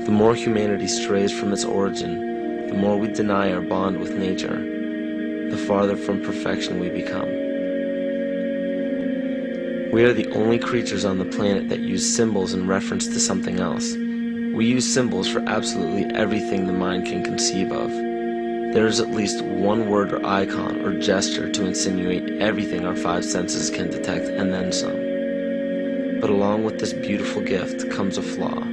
The more humanity strays from its origin, the more we deny our bond with nature, the farther from perfection we become. We are the only creatures on the planet that use symbols in reference to something else. We use symbols for absolutely everything the mind can conceive of. There is at least one word or icon or gesture to insinuate everything our five senses can detect and then some. But along with this beautiful gift comes a flaw.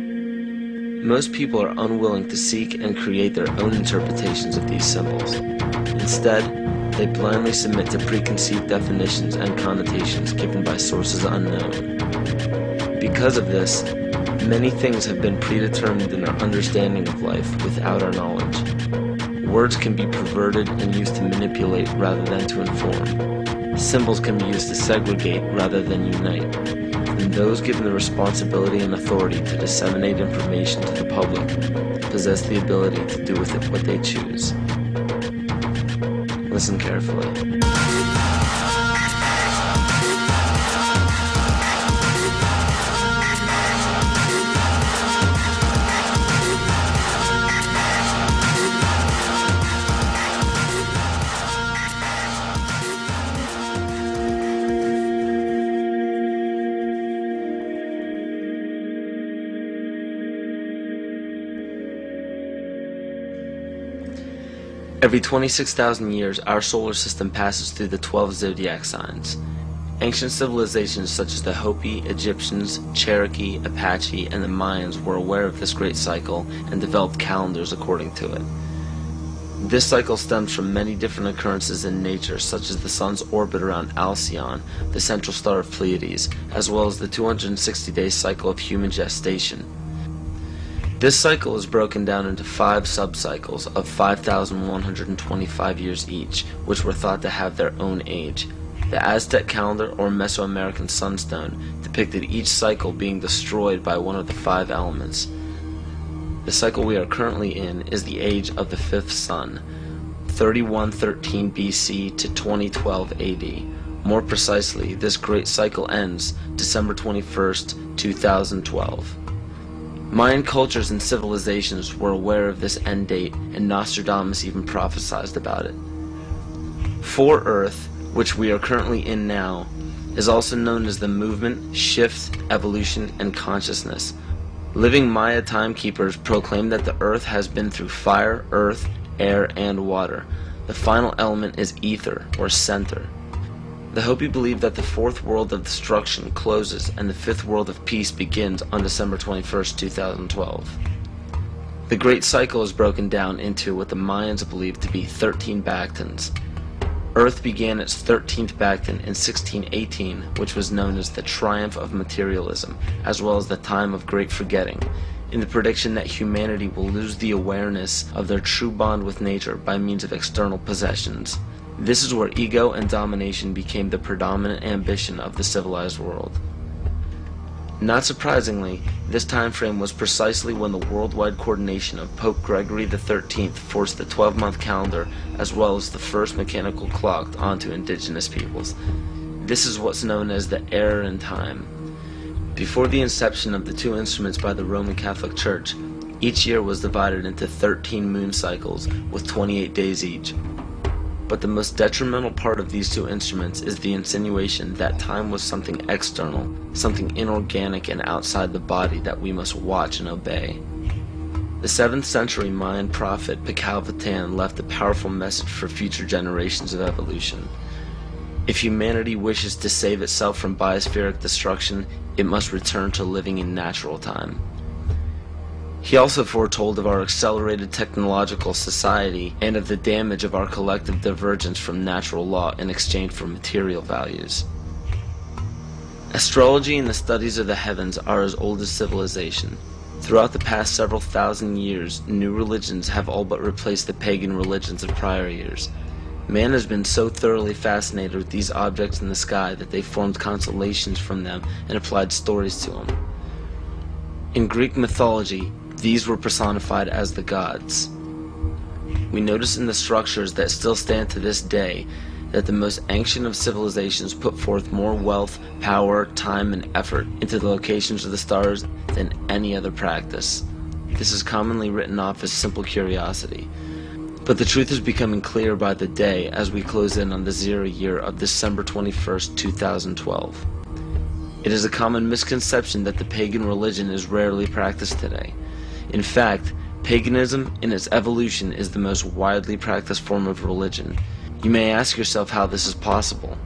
Most people are unwilling to seek and create their own interpretations of these symbols. Instead, they blindly submit to preconceived definitions and connotations given by sources unknown. Because of this, many things have been predetermined in our understanding of life without our knowledge. Words can be perverted and used to manipulate rather than to inform. Symbols can be used to segregate rather than unite. And those given the responsibility and authority to disseminate information to the public possess the ability to do with it what they choose. Listen carefully. Every 26,000 years, our solar system passes through the 12 zodiac signs. Ancient civilizations such as the Hopi, Egyptians, Cherokee, Apache, and the Mayans were aware of this great cycle and developed calendars according to it. This cycle stems from many different occurrences in nature, such as the sun's orbit around Alcyon, the central star of Pleiades, as well as the 260-day cycle of human gestation. This cycle is broken down into 5 subcycles of 5,125 years each, which were thought to have their own age. The Aztec calendar or Mesoamerican sunstone depicted each cycle being destroyed by one of the 5 elements. The cycle we are currently in is the age of the 5th sun, 3113 BC to 2012 AD. More precisely, this great cycle ends December 21st, 2012. Mayan cultures and civilizations were aware of this end date, and Nostradamus even prophesied about it. For Earth, which we are currently in now, is also known as the movement, shift, evolution, and consciousness. Living Maya timekeepers proclaim that the Earth has been through fire, earth, air, and water. The final element is ether, or center. The Hopi believe that the 4th world of destruction closes and the 5th world of peace begins on December 21st, 2012. The great cycle is broken down into what the Mayans believe to be 13 Bactans. Earth began its 13th Bactan in 1618, which was known as the triumph of materialism, as well as the time of great forgetting, in the prediction that humanity will lose the awareness of their true bond with nature by means of external possessions. This is where ego and domination became the predominant ambition of the civilized world. Not surprisingly, this time frame was precisely when the worldwide coordination of Pope Gregory XIII forced the 12-month calendar as well as the first mechanical clock onto indigenous peoples. This is what's known as the error in time. Before the inception of the 2 instruments by the Roman Catholic Church, each year was divided into 13 moon cycles with 28 days each. But the most detrimental part of these 2 instruments is the insinuation that time was something external, something inorganic and outside the body that we must watch and obey. The 7th century Mayan prophet Pacalvatan left a powerful message for future generations of evolution. If humanity wishes to save itself from biospheric destruction, it must return to living in natural time. He also foretold of our accelerated technological society and of the damage of our collective divergence from natural law in exchange for material values. Astrology and the studies of the heavens are as old as civilization. Throughout the past several thousand years, new religions have all but replaced the pagan religions of prior years. Man has been so thoroughly fascinated with these objects in the sky that they formed constellations from them and applied stories to them. In Greek mythology, these were personified as the gods. We notice in the structures that still stand to this day that the most ancient of civilizations put forth more wealth, power, time, and effort into the locations of the stars than any other practice. This is commonly written off as simple curiosity. But the truth is becoming clear by the day as we close in on the 0 year of December 21st, 2012. It is a common misconception that the pagan religion is rarely practiced today. In fact, paganism in its evolution is the most widely practiced form of religion. You may ask yourself how this is possible.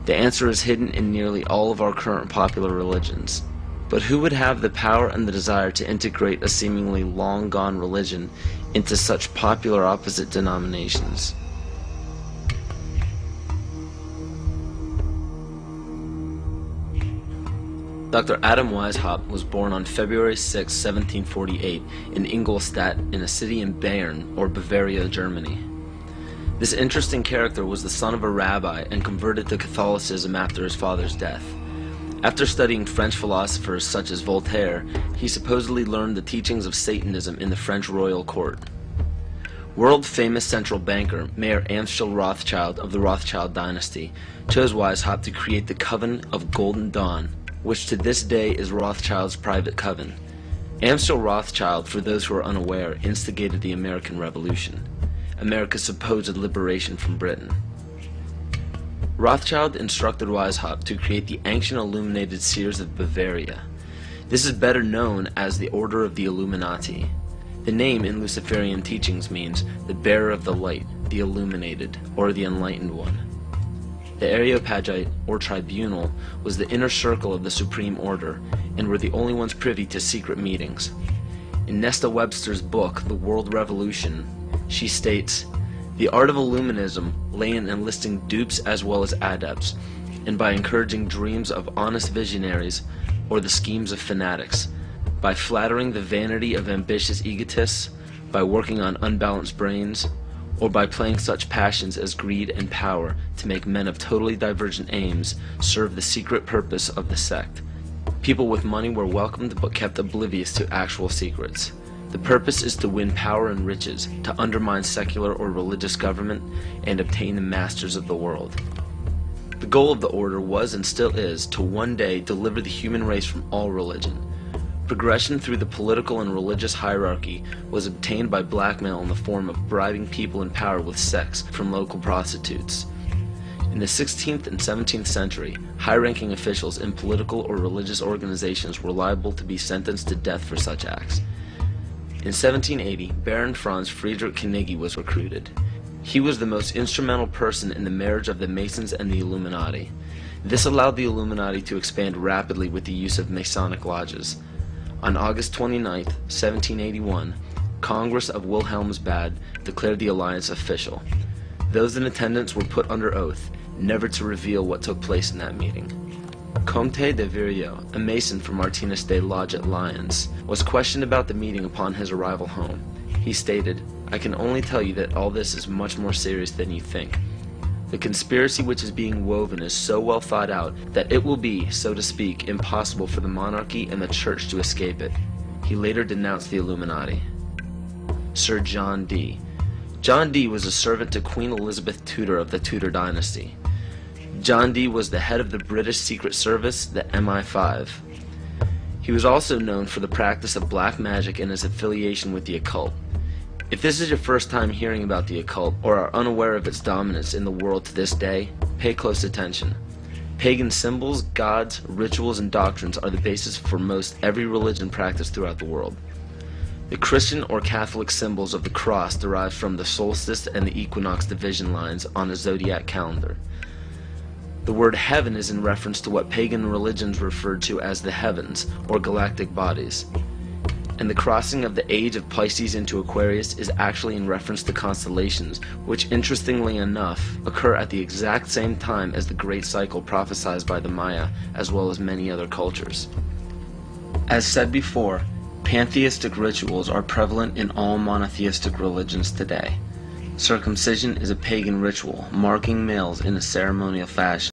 The answer is hidden in nearly all of our current popular religions. But who would have the power and the desire to integrate a seemingly long-gone religion into such popular opposite denominations? Dr. Adam Weishaupt was born on February 6, 1748 in Ingolstadt in a city in Bayern, or Bavaria, Germany. This interesting character was the son of a rabbi and converted to Catholicism after his father's death. After studying French philosophers such as Voltaire, he supposedly learned the teachings of Satanism in the French royal court. World-famous central banker Mayer Amschel Rothschild of the Rothschild dynasty chose Weishaupt to create the Coven of Golden Dawn, which to this day is Rothschild's private coven. Amschel Rothschild, for those who are unaware, instigated the American Revolution, America's supposed liberation from Britain. Rothschild instructed Weishaupt to create the Ancient Illuminated Seers of Bavaria. This is better known as the Order of the Illuminati. The name in Luciferian teachings means the bearer of the light, the illuminated, or the enlightened one. The Areopagite, or tribunal, was the inner circle of the Supreme Order, and were the only ones privy to secret meetings. In Nesta Webster's book, The World Revolution, she states, "The art of Illuminism lay in enlisting dupes as well as adepts, and by encouraging dreams of honest visionaries or the schemes of fanatics, by flattering the vanity of ambitious egotists, by working on unbalanced brains, or by playing such passions as greed and power to make men of totally divergent aims serve the secret purpose of the sect. People with money were welcomed but kept oblivious to actual secrets. The purpose is to win power and riches, to undermine secular or religious government, and obtain the masters of the world." The goal of the order was and still is to one day deliver the human race from all religion. Progression through the political and religious hierarchy was obtained by blackmail in the form of bribing people in power with sex from local prostitutes. In the 16th and 17th century, high-ranking officials in political or religious organizations were liable to be sentenced to death for such acts. In 1780, Baron Franz Friedrich Knigge was recruited. He was the most instrumental person in the marriage of the Masons and the Illuminati. This allowed the Illuminati to expand rapidly with the use of Masonic lodges. On August 29, 1781, Congress of Wilhelmsbad declared the alliance official. Those in attendance were put under oath, never to reveal what took place in that meeting. Comte de Virieu, a Mason from Martinez de Lodge at Lyons, was questioned about the meeting upon his arrival home. He stated, "I can only tell you that all this is much more serious than you think. The conspiracy which is being woven is so well thought out that it will be, so to speak, impossible for the monarchy and the church to escape it." He later denounced the Illuminati. Sir John Dee. John Dee was a servant to Queen Elizabeth Tudor of the Tudor dynasty. John Dee was the head of the British Secret Service, the MI5. He was also known for the practice of black magic and his affiliation with the occult. If this is your first time hearing about the occult, or are unaware of its dominance in the world to this day, pay close attention. Pagan symbols, gods, rituals, and doctrines are the basis for most every religion practiced throughout the world. The Christian or Catholic symbols of the cross derive from the solstice and the equinox division lines on a zodiac calendar. The word heaven is in reference to what pagan religions referred to as the heavens, or galactic bodies. And the crossing of the age of Pisces into Aquarius is actually in reference to constellations, which interestingly enough occur at the exact same time as the great cycle prophesied by the Maya, as well as many other cultures. As said before, pantheistic rituals are prevalent in all monotheistic religions today. Circumcision is a pagan ritual, marking males in a ceremonial fashion.